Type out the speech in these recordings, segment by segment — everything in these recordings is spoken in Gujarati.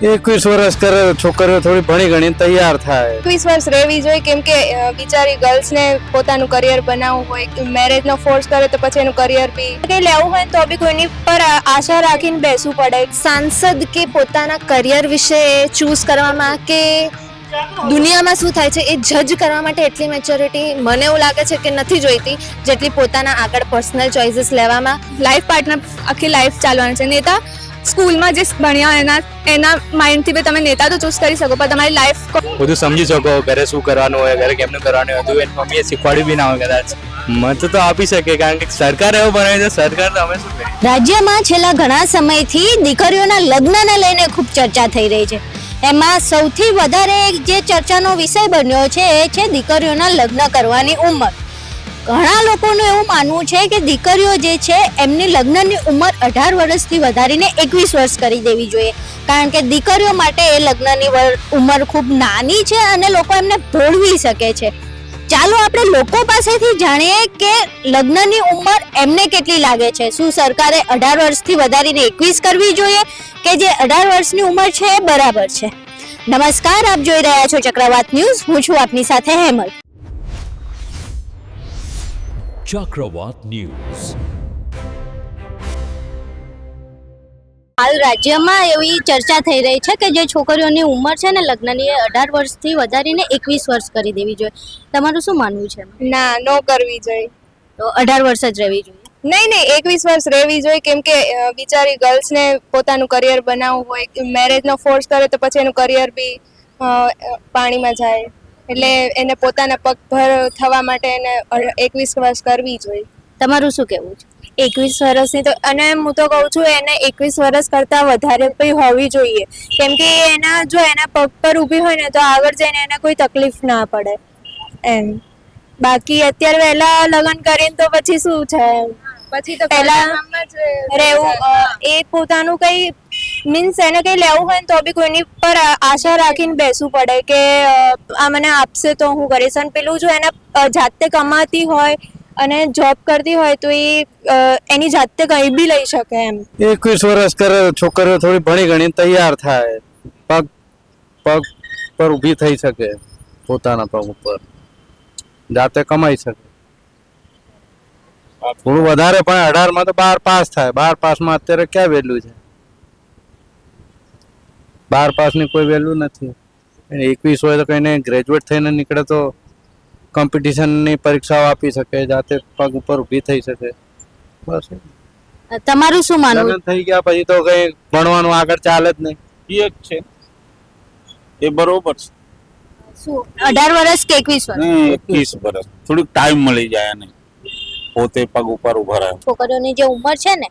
21 વર્ષ કરે છોકરીઓ થોડી ભણી ગણી તૈયાર થાય. 21 વર્ષ રહેવી જોઈએ, કેમ કે બિચારી ગર્લ્સને પોતાનું કરિયર બનાવવું હોય, મેરેજનો ફોર્સ કરે તો પછી એનું કરિયર બી કંઈ લેવું હોય તો બી કોઈની પર આશા રાખીને બેસવું પડે. સાંસદ કે પોતાના કરિયર વિશે ચૂઝ કરવામાં કે દુનિયામાં શું થાય છે એ જજ કરવા માટે એટલી મેચ્યોરિટી મને એવું લાગે છે કે નથી જોઈતી જેટલી પોતાના આગળ પર્સનલ ચોઇસીસ લેવામાં. લાઈફ પાર્ટનર આખી લાઈફ ચાલવાનું છે. નેતા સ્કૂલમાં જે ભણ્યા એના માઇન્ડથી બી તમે નેતા તો ચૂઝ કરી શકો, પણ તમારી લાઈફ બધું સમજી શકો, ઘરે શું કરવાનું હોય, ઘરે કેમનું કરવાનું હોય, બધું એની મમ્મીએ શીખવાડ્યું બી ના હોય કદાચ. મત તો આપી શકે, કારણ કે સરકાર એવું બનાવી છે. સરકાર તો અમે શું કરીએ. રાજ્યમાં છેલ્લા ઘણા સમયથી દીકરીઓના લગ્નને લઈને ખૂબ ચર્ચા થઈ રહી છે. એમાં સૌથી વધારે જે ચર્ચાનો વિષય બન્યો છે એ છે દીકરીઓના લગ્ન કરવાની ઉંમર. ઘણા લોકોનું એવું માનવું છે કે દીકરીઓ જે છે એમની લગ્નની ઉંમર 18 વર્ષથી વધારીને 21 વર્ષ કરી દેવી જોઈએ, કારણ કે દીકરીઓ માટે એ લગ્નની ઉંમર ખૂબ નાની છે અને લોકો એમને ભોળવી શકે છે. ચાલો આપણે લોકો પાસેથી જાણીએ કે લગ્નની ઉંમર એમને કેટલી લાગે છે. શું સરકારે 18 વર્ષથી વધારીને 21 કરવી જોઈએ કે જે 18 વર્ષની ઉંમર છે એ બરાબર છે? નમસ્કાર, આપ જોઈ રહ્યા છો ચક્રવાત ન્યૂઝ. હું છું આપની સાથે હેમલ. ચક્રવાત ન્યૂઝ. હાલ રાજ્યમાં એવી ચર્ચા થઈ રહી છે કે જે છોકરીઓની ઉંમર છે ને લગ્નની એ 18 વર્ષથી વધારીને 21 વર્ષ કરી દેવી જોઈએ. તમારું શું માનવું છે? ના, નો કરવી જોઈએ. તો 18 વર્ષ જ રહેવી જોઈએ? નહીં, 21 વર્ષ રહેવી જોઈએ, કેમ કે બિચારી ગર્લ્સને પોતાનું કરિયર બનાવવું હોય, મેરેજનો ફોર્સ કરે તો પછી એનું કરિયર બી પાણીમાં જાય. એટલે એને પોતાના પગભર થવા માટે એને 21 વર્ષ કરવી જોઈએ. તમારું શું કહેવું છે? 21 વર્ષની તો, અને હું તો કહું છું એને 21 વર્ષ કરતાં વધારે પણ હોવી જોઈએ, કેમ કે જો એના પગ પર ઊભી હોય ને તો આગળ જઈને એને કોઈ તકલીફ ના પડે એમ. બાકી અત્યારે વહેલા લગ્ન કરીને તો પછી શું છે, પછી તો પહેલા રહેવું એ પોતાનું કંઈ મીન્સ એને કંઈ લેવું હોય ને તો બી કોઈની પર આશા રાખીને બેસવું પડે કે આ મને આપશે તો હું કરીશ. અને પેલું જો એને જાતે કમાતી હોય અને જોબ કરતી હોય તો એ એની જાતે કંઈ બી લઈ શકે એમ. 21 વર્ષ કરે છોકરીઓ થોડી ભણી ગણી તૈયાર થાય, પગ પર ઊભી થઈ શકે, પોતાના પગ ઉપર જાતે કમાઈ શકે. થોડું વધારે પણ 18 માં તો 12 પાસ થાય. 12 પાસમાં અત્યારે ક્યાં વેલ્યુ છે? 12 પાસની કોઈ વેલ્યુ નથી. 21 હોય તો કઈ નહીં, ગ્રેજ્યુએટ થઈને નીકળે તો કોમ્પિટિશનની પરીક્ષાઓ આપી શકે, જાતે પગ ઉપર ઊભી થઈ શકે. બસ. તમારું શું માનવું? લગ્ન થઈ ગયા પછી તો કઈ ભણવાનું આગળ ચાલે જ નહીં. એ જ છે, એ બરોબર છે. શું 18 વર્ષ કે 21 વર્ષ? 21 વર્ષ થોડુંક ટાઈમ મળી જાય અને પોતે પગ ઉપર ઉભા રહે. છોકરીઓની જે ઉંમર છે ને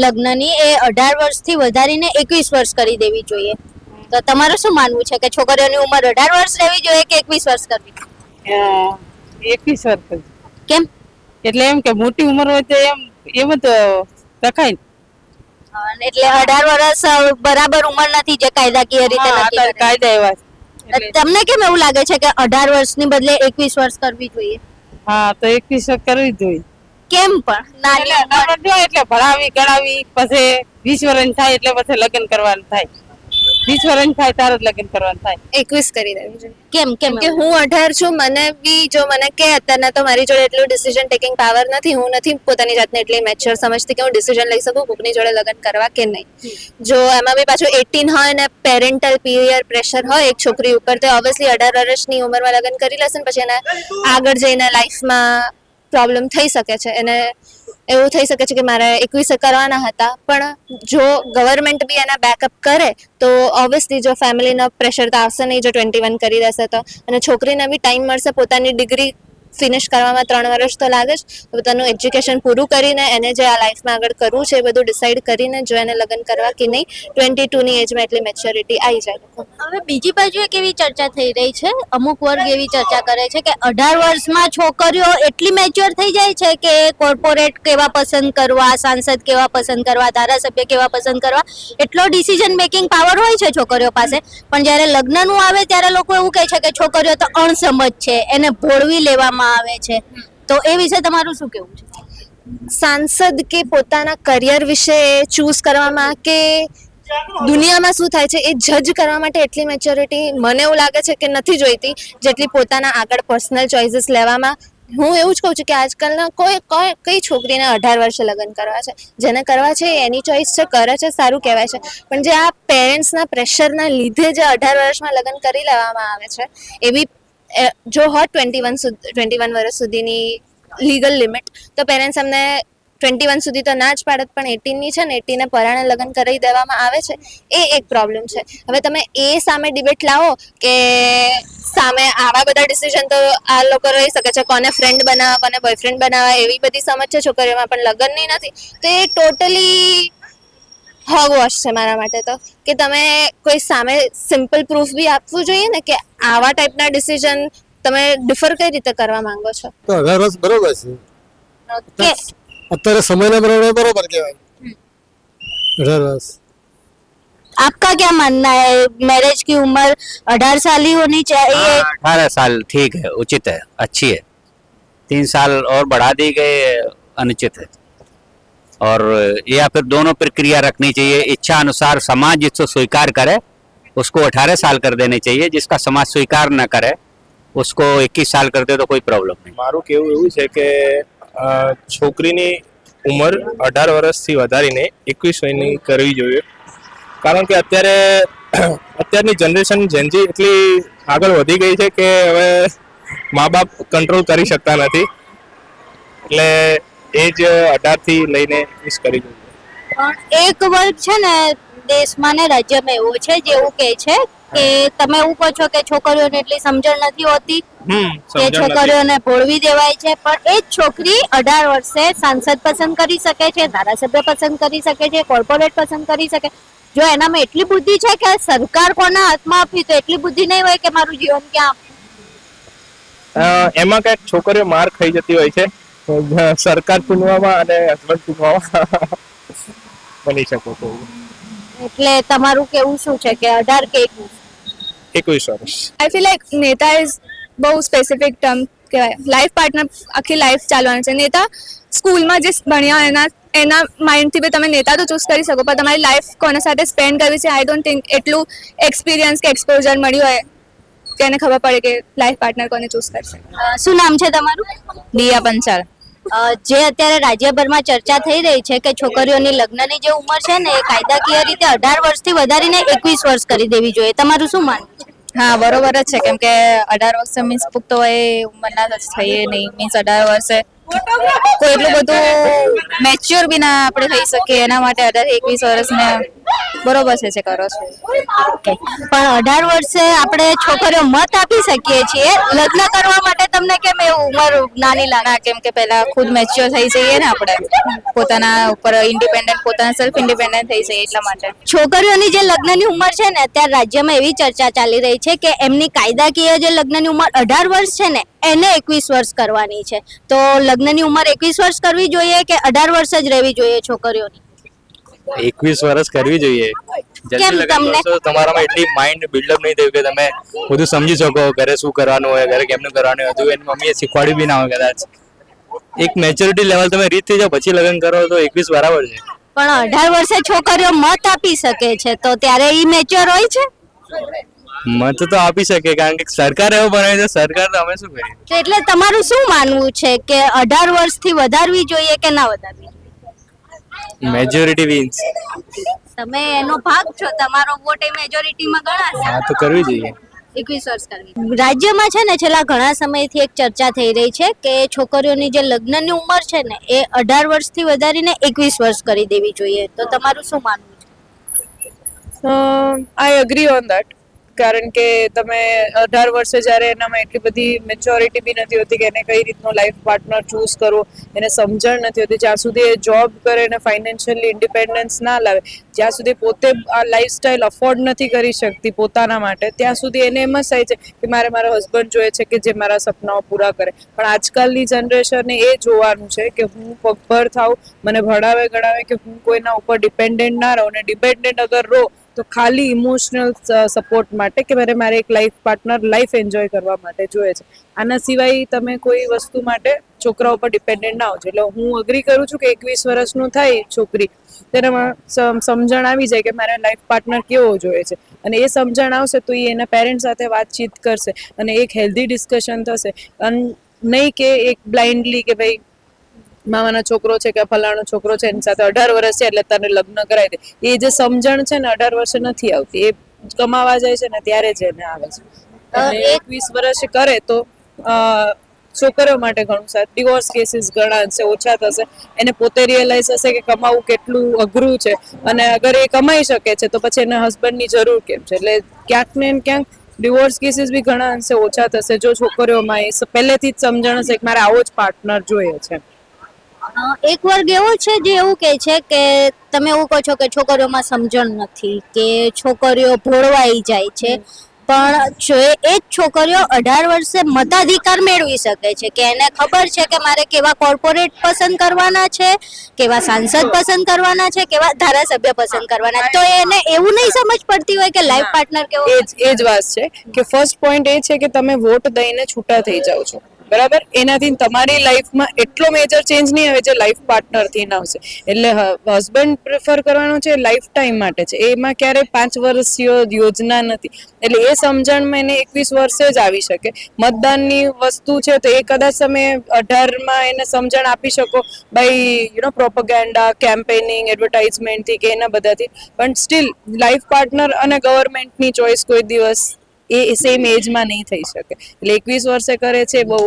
લગ્નની એ 18 વર્ષથી વધારીને 21 વર્ષ કરી દેવી જોઈએ. તો તમારું શું માનવું છે કે છોકરીઓની ઉંમર 18 વર્ષ રહેવી જોઈએ કે 21 વર્ષ કરવી? 21 વર્ષ. કેમ? એટલે એમ કે મોટી ઉંમર હોય તો એમ તો રખાય. એટલે 18 વર્ષ બરાબર ઉંમર નથી જે કાયદાકીય રીતે નક્કી કરેલી. કાયદા એવા તમને કેમ એવું લાગે છે કે 18 વર્ષની બદલે 21 વર્ષ કરવી જોઈએ? હા, તો 21 વર્ષ કરવી જોઈએ. કેમ પણ? નાની ઉંમર જો એટલે ભણાવી ગણાવી પછી 20 વર્ષ થાય એટલે પછી લગ્ન કરવાનું થાય. 20 વર્ષ થાય તાર જ લગ્ન કરવાનું થાય. 21 કરી દેવી જોઈએ. કેમ કે હું 18 છું, મને બી જો મને કે અત્યારના તો મારી જોડે એટલું ડિસિઝન ટેકિંગ પાવર નથી, હું નથી પોતાની જાતને એટલી મેચ્યોર સમજતી કે હું ડિસિઝન લઈ શકું કોકની જોડે લગ્ન કરવા કે નહીં. જો એમાં બી પાછું 18 હોય ને પેરેન્ટલ પીયર પ્રેશર હોય એક છોકરી ઉપર, તો ઓબ્વિયસલી 18 વર્ષની ઉંમરમાં લગ્ન કરી લેશે ને પછી એને આગળ જઈને લાઈફમાં પ્રોબ્લેમ થઈ શકે છે. એને એવું થઈ શકે છે કે મારે 21 કરવાના હતા, પણ જો ગવર્મેન્ટ બી એના બેકઅપ કરે તો ઓબ્વિયસલી જો ફેમિલીનો પ્રેશર તો આવશે નહીં જો 21 કરી દેશે તો. અને છોકરીને બી ટાઈમ મળશે પોતાની ડિગ્રી ફિનિશ કરવામાં 3 વર્ષ તો લાગે જ. પોતાનું એજ્યુકેશન પૂરું કરીને એને જે આ લાઈફમાં આગળ કરવું છે એ બધું ડિસાઈડ કરીને જો એને લગ્ન કરવા કે નહીં 22 ની એજમાં એટલી મેચ્યોરિટી આવી જાય. હવે બીજી બાજુ એક એવી ચર્ચા થઈ રહી છે, અમુક વર્ગ એવી ચર્ચા કરે છે કે 18 વર્ષમાં છોકરીઓ એટલી મેચ્યોર થઈ જાય છે કે કોર્પોરેટ કેવા પસંદ કરવા, સાંસદ કેવા પસંદ કરવા, ધારાસભ્ય કેવા પસંદ કરવા, એટલો ડિસિઝન મેકિંગ પાવર હોય છે છોકરીઓ પાસે. પણ જ્યારે લગ્નનું આવે ત્યારે લોકો એવું કહે છે કે છોકરીઓ તો અણસમજ છે, એને ભોળવી લેવામાં આવે છે. તો એ વિશે તમારું શું કહેવું છે? સાંસદ કે પોતાના કરિયર વિશે ચૂઝ કરવામાં કે દુનિયામાં શું થાય છે એ જજ કરવા માટે એટલી મેચ્યોરિટી મને એવું લાગે છે કે નથી જોઈતી જેટલી પોતાના આગળ પર્સનલ ચોઇસીસ લેવામાં. હું એવું જ કહું છું કે આજકાલના કઈ છોકરીને 18 વર્ષે લગ્ન કરવા છે, જેને કરવા છે એની ચોઈસ છે, કરે છે, સારું કહેવાય છે. પણ જે આ પેરેન્ટ્સના પ્રેશરના લીધે જે 18 વર્ષમાં લગ્ન કરી લેવામાં આવે છે એ બી જો હોત 21 વર્ષ સુધીની લીગલ લિમિટ, તો પેરેન્ટ્સ અમને 21 સુધી તો ના જ પાડત, પણ 18 ની છે ને 18 ને પરાણે લગ્ન કરી દેવામાં આવે છે એ એક પ્રોબ્લેમ છે. હવે તમે એ સામે ડિબેટ લાવો કે સામે આવા બધા ડિસિઝન તો આ લોકો રહી શકે છે, કોને ફ્રેન્ડ બનાવવા કોને બોયફ્રેન્ડ બનાવવા એવી બધી સમજ છે છોકરીઓમાં, પણ લગ્નની નથી. તો એ ટોટલી હગવોશ છે મારા માટે તો, કે તમે કોઈ સામે સિમ્પલ પ્રૂફ બી આપવું જોઈએ ને કે આવા ટાઈપના ડિસિઝન તમે ડિફર કઈ રીતે કરવા માંગો છો. તો 18 વર્ષ બરોબર છે, કે અત્યારે સમયના પ્રમાણે બરોબર કહેવાય 18 વર્ષ. आपका क्या मानना है, मैरिज की उम्र 18 साल ही होनी चाहिए? 18 साल ठीक है, उचित है, अच्छी है. 3 साल और बढ़ा दी गई अनुचित है. और या फिर दोनों प्रक्रिया रखनी चाहिए. इच्छा अनुसार समाज जिसको स्वीकार करे उसको 18 साल कर देने चाहिए. जिसका समाज स्वीकार न करे उसको 21 साल कर दे तो कोई प्रॉब्लम नहीं. મારું કહેવું એવું છે કે છોકરીની ઉંમર 18 વર્ષથી વધારીને 21 વર્ષની કરવી જોઈએ. કારણ કે અત્યારની જનરેશન જેનજી એટલી આગળ વધી ગઈ છે કે હવે મા બાપ કંટ્રોલ કરી શકતા નથી, એટલે એજ 18 થી લઈને 21 કરી જોઈએ. પણ એક વર્ગ છે ને દેશમાં ને રાજ્યમાં એવો છે જે એવું કહે છે કે તમે એવું કહો છો કે છોકરીઓને એટલી સમજણ નથી હોતી કે છોકરીઓને ભોળવી દેવાય છે, પણ એ જ છોકરી 18 વર્ષે સાંસદ પસંદ કરી શકે છે, ધારાસભ્ય પસંદ કરી શકે છે, કોર્પોરેટ પસંદ કરી શકે. જો એનામાં એટલી બુદ્ધિ છે કે સરકાર કોના હાથમાં આપી, તો એટલી બુદ્ધિ નહીં હોય કે મારું જીવન ક્યાં એમાં કઈક છોકરીઓ માર ખાઈ જતી હોય છે સરકાર ચૂનવામાં અને હસબન્ડ ચૂનવામાં બની શકો છો. એટલે તમારું કેવું શું છે કે 18 કે 21 વર્ષ. આઈ ફીલ લાઈક નેતા ઇઝ બહુ સ્પેસિફિક ટર્મ કહેવાય. લાઈફ પાર્ટનર આખી લાઈફ ચાલવાનું છે. નેતા સ્કૂલમાં જે ભણ્યા એના માઇન્ડથી બી તમે નેતા તો ચૂઝ કરી શકો, પણ તમારી લાઈફ કોના સાથે સ્પેન્ડ કરવી છે આઈ ડોન્ટ થિંક એટલું એક્સપિરિયન્સ કે એક્સપોઝર મળ્યું હોય કે એને ખબર પડે કે લાઈફ પાર્ટનર કોને ચૂઝ કરશે. શું નામ છે તમારું? દિયા પંચાલ. જે અત્યારે રાજ્યભરમાં ચર્ચા થઈ રહી છે કે છોકરીઓની લગ્નની જે ઉંમર છે ને એ કાયદાકીય રીતે 18 વર્ષથી વધારીને 21 વર્ષ કરી દેવી જોઈએ. તમારું શું માનવું છે? હા, બરોબર જ છે, કેમ કે 18 વર્ષે મીન્સ પુખ્ત હોય એ ઉંમરના જ થઈએ નહીં. મીન્સ 18 વર્ષે કોઈ એટલું બધું મેચ્યોર બી ના આપણે થઈ શકીએ, એના માટે 18-21 વર્ષને બરોબર છે જે કરો છો. પણ 18 વર્ષે આપણે છોકરીઓ મત આપી શકીએ છીએ, લગ્ન કરવા માટે તમને કેમ એવું ઉંમર નાની લાગે? કેમ કે પહેલા ખુદ મેચ્યોર થઈ જઈએ ને આપણે, પોતાના ઉપર ઇન્ડિપેન્ડન્ટ, પોતાના સેલ્ફ ઇન્ડિપેન્ડન્ટ થઈ જઈએ એટલા માટે. છોકરીઓની જે લગ્નની ઉંમર છે ને અત્યારે રાજ્યમાં એવી ચર્ચા ચાલી રહી છે કે એમની કાયદાકીય જે લગ્નની ઉંમર 18 વર્ષ છે ને એને 21 વર્ષ કરવાની છે. તો લગ્નની ઉંમર 21 વર્ષ કરવી જોઈએ કે 18 વર્ષ જ રહેવી જોઈએ છોકરીઓની? 21 વર્ષ કરવી જોઈએ. કેમ તમને? તમારામાં એટલી માઇન્ડ બિલ્ડઅપ નહીં થયું કે તમે બધું સમજી શકો ઘરે શું કરવાનું હોય, ઘરે કેમનું કરવાનું હોય, એની મમ્મીએ શીખવાડ્યું બી ના હોય કદાચ. એક મેચ્યોરિટી લેવલ તમે રીચ થઈ જાઓ પછી લગ્ન કરો તો 21 બરાબર છે. પણ 18 વર્ષે છોકરીઓ મત આપી શકે છે તો ત્યારે ઈ મેચ્યોર હોય છે? મત તો આપી શકે કારણ કે સરકાર એવું બનાવી છે, સરકાર તો અમે શું કરીએ. તો એટલે તમારું શું માનવું છે કે 18 વર્ષથી વધારવી જોઈએ કે ના વધારવી? Majority wins. તમે એનો ભાગ છો, તમારો વોટ એ મેજોરિટીમાં ગણાશે. હા તો કરવી જોઈએ. 21 વર્ષ કરવી. રાજ્યમાં છે ને છેલ્લા ઘણા સમયથી એક ચર્ચા થઈ રહી છે કે છોકરીઓની જે લગ્નની ઉંમર છે ને એ 18 વર્ષથી વધારીને 21 વર્ષ કરી દેવી જોઈએ. તો તમારું શું માનવું છે? આઈ અગ્રી ઓન દેટ. કારણ કે તમે 18 વર્ષે જ્યારે એનામાં એટલી બધી મેચ્યોરિટી બી નથી હોતી કે એને કઈ રીતનો લાઈફ પાર્ટનર ચૂઝ કરવો, એને સમજણ નથી હોતી. જ્યાં સુધી એ જોબ કરે અને ફાઇનાન્શિયલી ઇન્ડિપેન્ડન્સ ના લાવે, જ્યાં સુધી પોતે આ લાઈફસ્ટાઈલ અફોર્ડ નથી કરી શકતી પોતાના માટે, ત્યાં સુધી એને એમ જ થાય છે કે મારે મારો હસબન્ડ જોઈએ છે કે જે મારા સપનાઓ પૂરા કરે. પણ આજકાલની જનરેશનને એ જોવાનું છે કે હું પગભર થાઉં, મને ભણાવે ગણાવે, કે હું કોઈના ઉપર ડિપેન્ડન્ટ ના રહું. અને ડિપેન્ડન્ટ અગર રહો તો ખાલી ઇમોશનલ સપોર્ટ માટે કે મારે એક લાઈફ પાર્ટનર લાઈફ એન્જોય કરવા માટે જોઈએ છે. આના સિવાય તમે કોઈ વસ્તુ માટે છોકરાઓ પર ડિપેન્ડન્ટ ના હોવું જોઈએ. એટલે હું અગ્રી કરું છું કે 21 વર્ષનું થાય છોકરી તેનામાં સમજણ આવી જાય કે મારા લાઈફ પાર્ટનર કેવો જોઈએ છે, અને એ સમજણ આવશે તો એ એના પેરેન્ટ સાથે વાતચીત કરશે અને એક હેલ્ધી ડિસ્કશન થશે. અને નહીં કે એક બ્લાઇન્ડલી કે ભાઈ મામાનો છોકરો છે કે ફલાણો છોકરો છે એની સાથે 18 વર્ષ છે એટલે તને લગ્ન કરાવી દે. એ જે સમજણ છે ને 18 વર્ષે નથી આવતી, એ કમાવા જાય છે ને ત્યારે જ એને આવે છે. અને 21 વર્ષે કરે તો છોકરીઓ માટે ઘણું સારું. ડિવોર્સ કેસીસ ઘણા અંશે ઓછા થશે. એને પોતે રિયલાઇઝ હશે કે કમાવું કેટલું અઘરું છે, અને અગર એ કમાઈ શકે છે તો પછી એને હસબન્ડની જરૂર કેમ છે. એટલે ક્યાંક ને ક્યાંક ડિવોર્સ કેસીસ બી ઘણા અંશે ઓછા થશે જો છોકરીઓમાં એ પહેલેથી જ સમજણ હશે કે મારે આવો જ પાર્ટનર જોઈએ છે. એક વર્ગ એવો છે જે એવું કહે છે કે તમે એવું કહો છો કે છોકરીઓમાં સમજણ નથી, કે છોકરીઓ ભોળવાઈ જાય છે, પણ જો એ જ છોકરીઓ 18 વર્ષે મતાધિકાર મેળવી શકે છે, કે એને ખબર છે કે મારે કેવા કોર્પોરેટ પસંદ કરવાના છે, કેવા સાંસદ પસંદ કરવાના છે, કેવા ધારાસભ્ય પસંદ કરવાના, તો એને એવું નહીં સમજ પડતી હોય કે લાઈફ પાર્ટનર કેવો. એ જ વાત છે કે ફર્સ્ટ પોઈન્ટ એ છે કે તમે વોટ દઈને છૂટા થઈ જાઓ છો, બરાબર. એનાથી તમારી લાઈફમાં એટલો મેજર ચેન્જ નહીં આવે જે લાઈફ પાર્ટનરથી ના આવશે. એટલે હસબન્ડ પ્રિફર કરવાનો છે લાઈફ ટાઈમ માટે છે, એમાં ક્યારેય 5 વર્ષીય યોજના નથી. એટલે એ સમજણમાં એને 21 વર્ષે જ આવી શકે. મતદાનની વસ્તુ છે તો એ કદાચ તમે 18માં એને સમજણ આપી શકો બાય પ્રોપેગેન્ડા, કેમ્પેનિંગ, એડવર્ટાઇઝમેન્ટથી કે એના બધાથી. પણ સ્ટીલ લાઈફ પાર્ટનર અને ગવર્મેન્ટની ચોઈસ કોઈ દિવસ એ સેમ એજમાં નહીં થઈ શકે. એટલે 21 વર્ષે કરે છે બહુ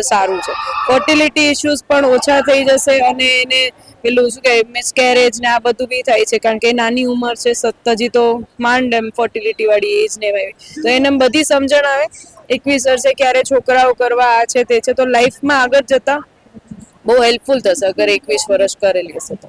સારું છે. ફર્ટિલિટી ઇશ્યુઝ પણ ઓછા થઈ જશે, અને એને પેલું શું કે મિસકેરેજ ને આ બધું બી થાય છે કારણ કે નાની ઉંમર છે, હજી તો માંડ એમ ફર્ટિલિટી વાળી એજ ને એવી, તો એને બધી સમજણ આવે 21 વર્ષે ક્યારે છોકરાઓ કરવા આ છે તે છે, તો લાઈફમાં આગળ જતા બહુ હેલ્પફુલ થશે અગર 21 વર્ષ કરેલી હશે તો.